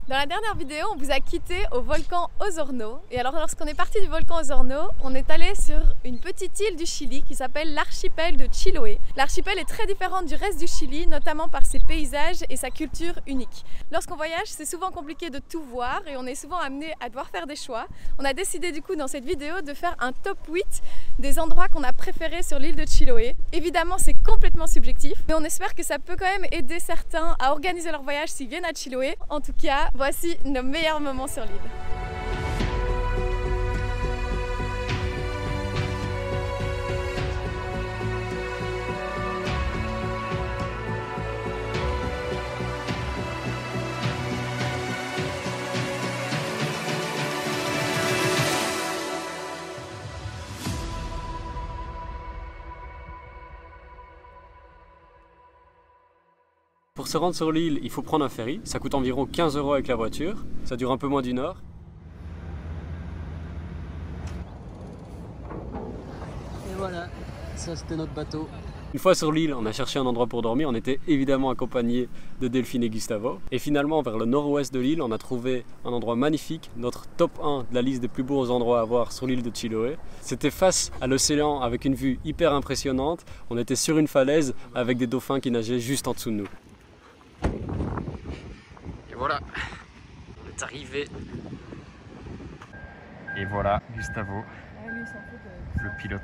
Dans la dernière vidéo, on vous a quitté au volcan Osorno. Et alors, lorsqu'on est parti du volcan Osorno, on est allé sur une petite île du Chili qui s'appelle l'archipel de Chiloé. L'archipel est très différent du reste du Chili, notamment par ses paysages et sa culture unique. Lorsqu'on voyage, c'est souvent compliqué de tout voir et on est souvent amené à devoir faire des choix. On a décidé du coup dans cette vidéo de faire un top 8 des endroits qu'on a préférés sur l'île de Chiloé. Évidemment, c'est complètement subjectif, mais on espère que ça peut quand même aider certains à organiser leur voyage s'ils viennent à Chiloé. En tout cas, voici nos meilleurs moments sur l'île. Pour se rendre sur l'île, il faut prendre un ferry. Ça coûte environ 15 € avec la voiture. Ça dure un peu moins d'une heure. Et voilà, ça c'était notre bateau. Une fois sur l'île, on a cherché un endroit pour dormir. On était évidemment accompagné de Delphine et Gustavo. Et finalement, vers le nord-ouest de l'île, on a trouvé un endroit magnifique. Notre top 1 de la liste des plus beaux endroits à voir sur l'île de Chiloé. C'était face à l'océan avec une vue hyper impressionnante. On était sur une falaise avec des dauphins qui nageaient juste en dessous de nous. Et voilà, on est arrivé. Et voilà, Gustavo, le pilote.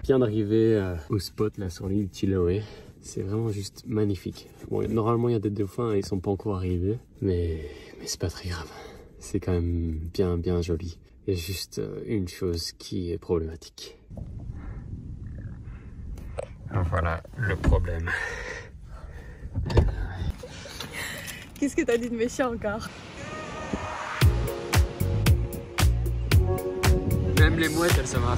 Je viens d'arriver au spot là sur l'île de Chiloé. C'est vraiment juste magnifique. Bon, normalement il y a des dauphins et ils sont pas encore arrivés, mais c'est pas très grave. C'est quand même bien joli. Il y a juste une chose qui est problématique. Voilà le problème. Qu'est-ce que t'as dit de méchant encore? Même les mouettes, elles se marrent.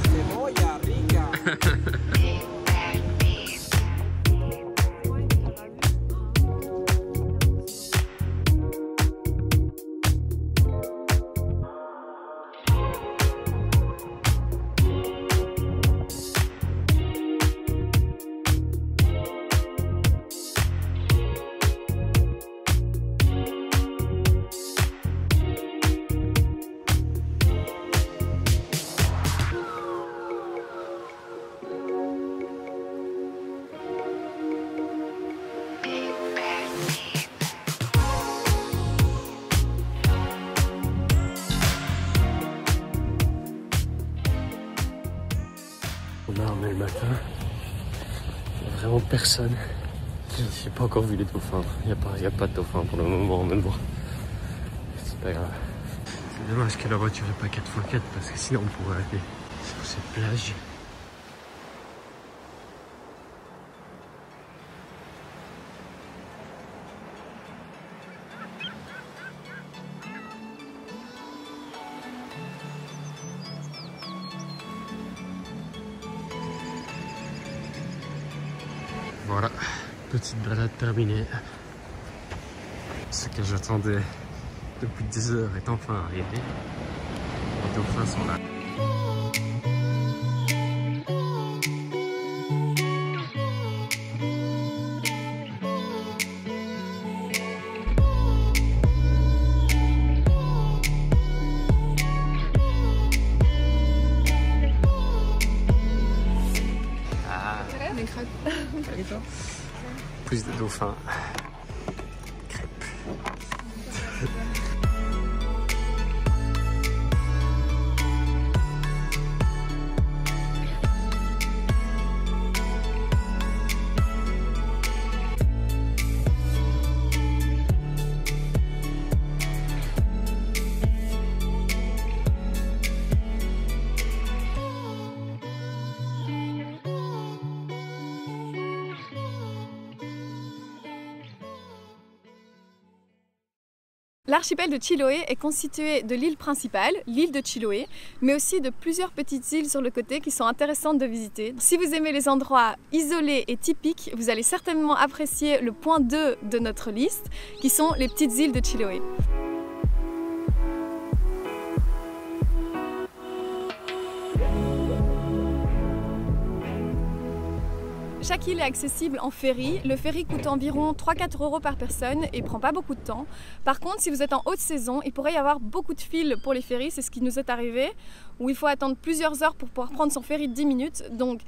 On est le matin, il n'y a vraiment personne. Je n'ai pas encore vu les dauphins, il n'y a pas de dauphins pour le moment, mais bon, c'est pas grave. C'est dommage que la voiture n'est pas 4x4 parce que sinon on pourrait aller sur cette plage. Voilà, petite balade terminée. Ce que j'attendais depuis des heures est enfin arrivé. Les dauphins sont là. Plus de dauphins. Crêpes. L'archipel de Chiloé est constitué de l'île principale, l'île de Chiloé, mais aussi de plusieurs petites îles sur le côté qui sont intéressantes de visiter. Si vous aimez les endroits isolés et typiques, vous allez certainement apprécier le point 2 de notre liste, qui sont les petites îles de Chiloé. Chaque île est accessible en ferry. Le ferry coûte environ 3-4 € par personne et prend pas beaucoup de temps. Par contre, si vous êtes en haute saison, il pourrait y avoir beaucoup de files pour les ferries. C'est ce qui nous est arrivé, où il faut attendre plusieurs heures pour pouvoir prendre son ferry de 10 minutes. Donc,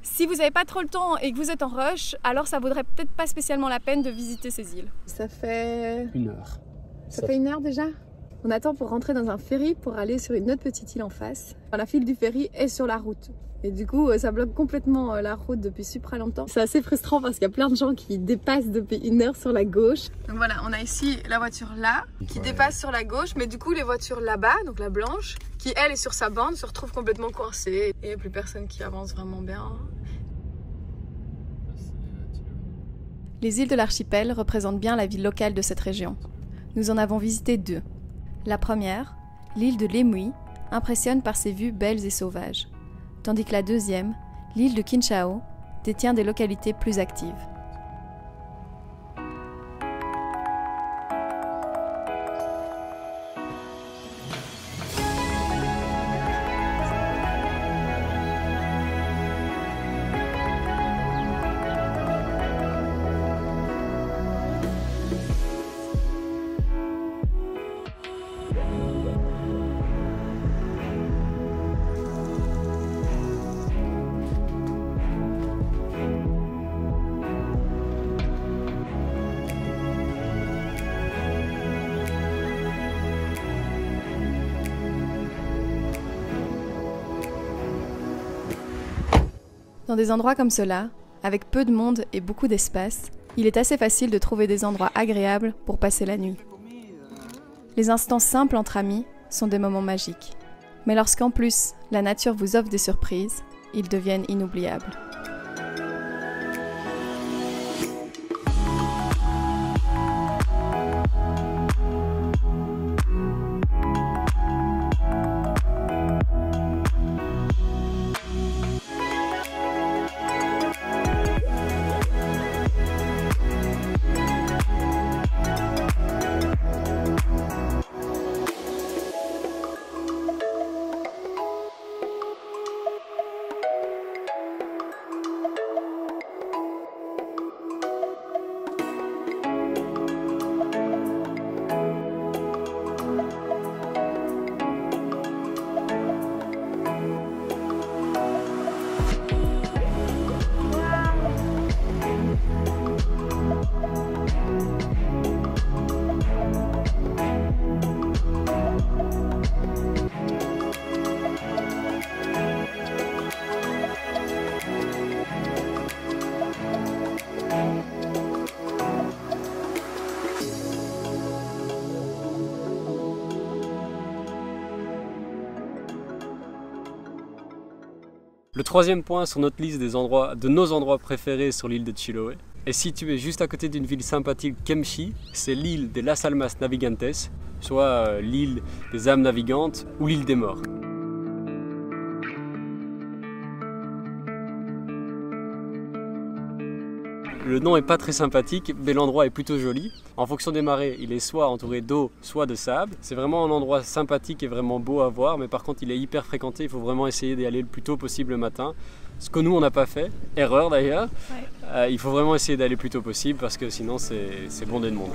si vous n'avez pas trop le temps et que vous êtes en rush, alors ça vaudrait peut-être pas spécialement la peine de visiter ces îles. Ça fait 1 heure. Ça fait 1 heure déjà? On attend pour rentrer dans un ferry pour aller sur une autre petite île en face. La file du ferry est sur la route. Et du coup, ça bloque complètement la route depuis super longtemps. C'est assez frustrant parce qu'il y a plein de gens qui dépassent depuis 1 heure sur la gauche. Donc voilà, on a ici la voiture là, qui dépasse sur la gauche. Mais du coup, les voitures là-bas, donc la blanche, qui elle est sur sa bande, se retrouve complètement coincée. Et il n'y a plus personne qui avance vraiment bien. Les îles de l'archipel représentent bien la vie locale de cette région. Nous en avons visité 2. La première, l'île de Lemui, impressionne par ses vues belles et sauvages. Tandis que la deuxième, l'île de Kinchao, détient des localités plus actives. Dans des endroits comme cela, avec peu de monde et beaucoup d'espace, il est assez facile de trouver des endroits agréables pour passer la nuit. Les instants simples entre amis sont des moments magiques. Mais lorsqu'en plus, la nature vous offre des surprises, ils deviennent inoubliables. Le troisième point sur notre liste de nos endroits préférés sur l'île de Chiloé est situé juste à côté d'une ville sympathique, Kemchi. C'est l'île des Las Almas Navigantes, soit l'île des âmes navigantes ou l'île des morts. Le nom est pas très sympathique, mais l'endroit est plutôt joli. En fonction des marées, il est soit entouré d'eau, soit de sable. C'est vraiment un endroit sympathique et vraiment beau à voir, mais par contre il est hyper fréquenté, il faut vraiment essayer d'y aller le plus tôt possible le matin. Ce que nous on n'a pas fait, erreur d'ailleurs. Ouais. Il faut vraiment essayer d'aller le plus tôt possible parce que sinon c'est bondé de monde.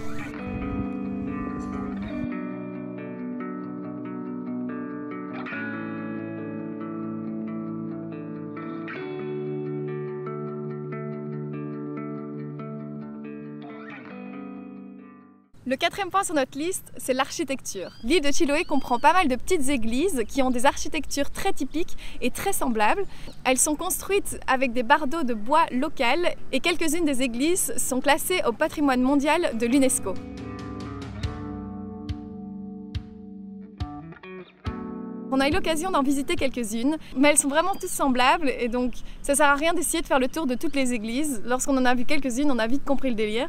Le quatrième point sur notre liste, c'est l'architecture. L'île de Chiloé comprend pas mal de petites églises qui ont des architectures très typiques et très semblables. Elles sont construites avec des bardeaux de bois local et quelques-unes des églises sont classées au patrimoine mondial de l'UNESCO. On a eu l'occasion d'en visiter quelques-unes, mais elles sont vraiment toutes semblables et donc ça sert à rien d'essayer de faire le tour de toutes les églises. Lorsqu'on en a vu quelques-unes, on a vite compris le délire.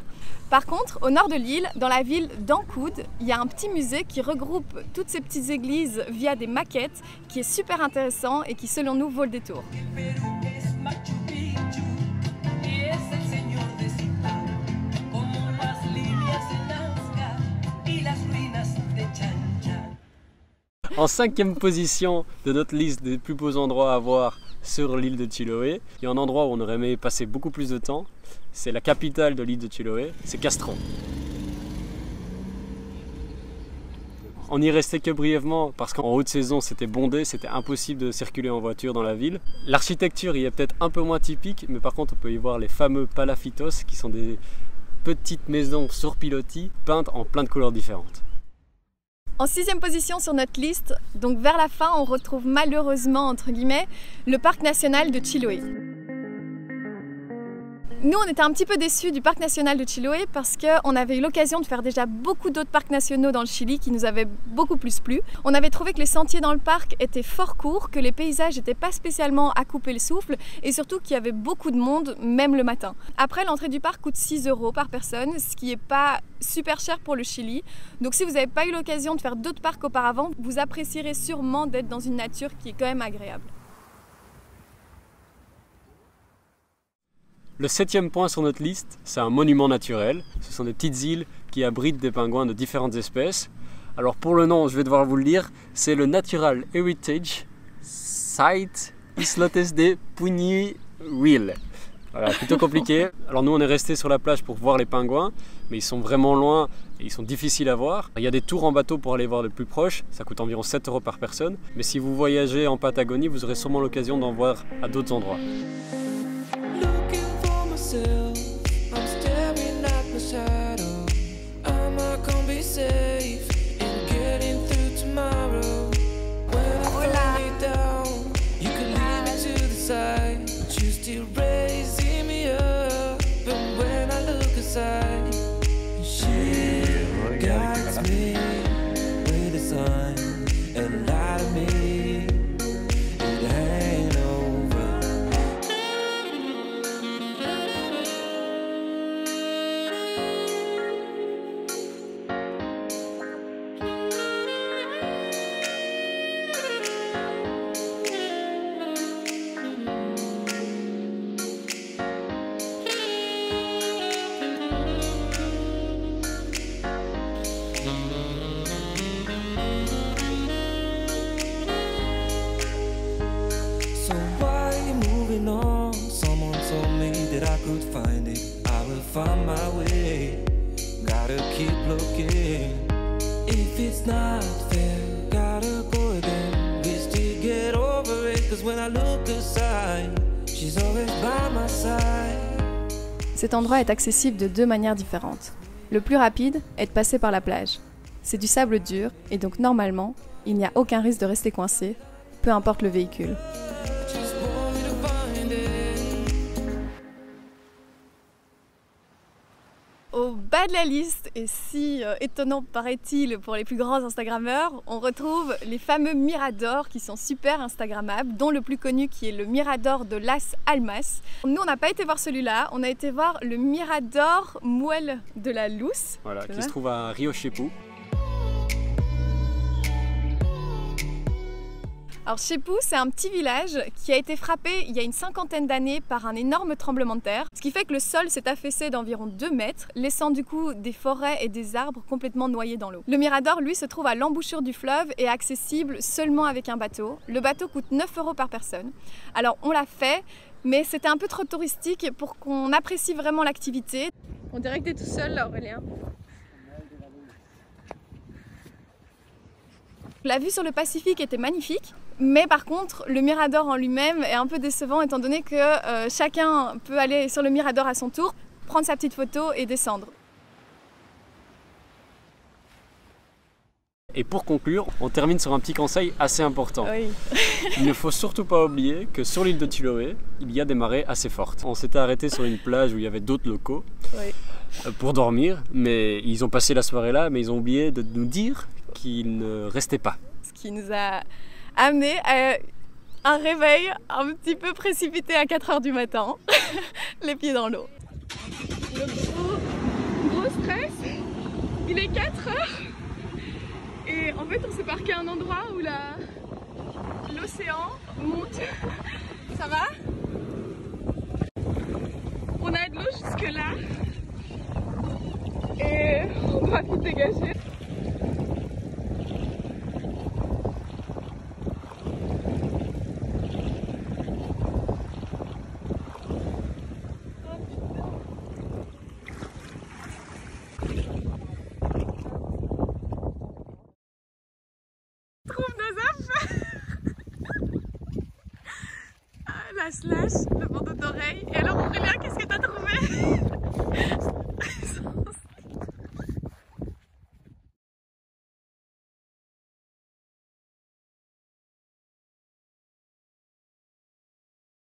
Par contre, au nord de l'île, dans la ville d'Ancud, il y a un petit musée qui regroupe toutes ces petites églises via des maquettes, qui est super intéressant et qui, selon nous, vaut le détour. En 5e position de notre liste des plus beaux endroits à voir sur l'île de Chiloé, il y a un endroit où on aurait aimé passer beaucoup plus de temps. C'est la capitale de l'île de Chiloé, c'est Castron. On n'y restait que brièvement parce qu'en haute saison c'était bondé, c'était impossible de circuler en voiture dans la ville. L'architecture y est peut-être un peu moins typique, mais par contre on peut y voir les fameux palafitos qui sont des petites maisons sur pilotis peintes en plein de couleurs différentes. En 6e position sur notre liste, donc vers la fin, on retrouve malheureusement, entre guillemets, le parc national de Chiloé. Nous, on était un petit peu déçus du parc national de Chiloé parce qu'on avait eu l'occasion de faire déjà beaucoup d'autres parcs nationaux dans le Chili qui nous avaient beaucoup plus plu. On avait trouvé que les sentiers dans le parc étaient fort courts, que les paysages n'étaient pas spécialement à couper le souffle et surtout qu'il y avait beaucoup de monde, même le matin. Après, l'entrée du parc coûte 6 € par personne, ce qui n'est pas super cher pour le Chili. Donc si vous n'avez pas eu l'occasion de faire d'autres parcs auparavant, vous apprécierez sûrement d'être dans une nature qui est quand même agréable. Le 7e point sur notre liste, c'est un monument naturel. Ce sont des petites îles qui abritent des pingouins de différentes espèces. Alors pour le nom, je vais devoir vous le lire, c'est le Natural Heritage Site Islotes de Puñihuil. Voilà, plutôt compliqué. Alors nous on est resté sur la plage pour voir les pingouins, mais ils sont vraiment loin et ils sont difficiles à voir. Il y a des tours en bateau pour aller voir le plus proche, ça coûte environ 7 € par personne. Mais si vous voyagez en Patagonie, vous aurez sûrement l'occasion d'en voir à d'autres endroits. I'm staring at my shadow. Am I gonna be safe in getting through tomorrow? When I fall me down, you can lead me to the side, but you still raising me up. And when I look aside, she guides me with the sun and light of me. It ain't over. So why are you moving on? Someone told me that I could find it. I will find my way. Gotta keep looking. If it's not fair, gotta go again. We still get over it. Cause when I look aside, she's always by my side. Cet endroit est accessible de deux manières différentes. Le plus rapide est de passer par la plage. C'est du sable dur et donc normalement, il n'y a aucun risque de rester coincé, peu importe le véhicule. Just want me to find it. Au bas de la liste, et si étonnant paraît-il pour les plus grands Instagrammeurs, on retrouve les fameux miradors qui sont super Instagrammables, dont le plus connu qui est le mirador de Las Almas. Nous, on n'a pas été voir celui-là, on a été voir le mirador Muelle de la Luz. Voilà, qui se trouve à Rio Chepu. Alors Chepu, c'est un petit village qui a été frappé il y a une 50aine d'années par un énorme tremblement de terre, ce qui fait que le sol s'est affaissé d'environ 2 mètres, laissant du coup des forêts et des arbres complètement noyés dans l'eau. Le mirador, lui, se trouve à l'embouchure du fleuve et est accessible seulement avec un bateau. Le bateau coûte 9 € par personne. Alors on l'a fait, mais c'était un peu trop touristique pour qu'on apprécie vraiment l'activité. On dirait que t'es tout seul là, Aurélien. La vue sur le Pacifique était magnifique, mais par contre le mirador en lui-même est un peu décevant étant donné que chacun peut aller sur le mirador à son tour, prendre sa petite photo et descendre. Et pour conclure, on termine sur un petit conseil assez important. Oui. Il ne faut surtout pas oublier que sur l'île de Chiloé, il y a des marées assez fortes. On s'était arrêté sur une plage où il y avait d'autres locaux pour dormir, mais ils ont passé la soirée là, mais ils ont oublié de nous dire qu'ils ne restaient pas. Ce qui nous a amené à un réveil un petit peu précipité à 4 h du matin, les pieds dans l'eau. Le gros stress, il est 4 h et en fait on s'est parqué à un endroit où l'océan monte. Ça va? On a de l'eau jusque là et on doit vite dégager. trouve nos affaires. La slash, le bandeau d'oreille. Et alors Aurélien, qu'est-ce que t'as trouvé?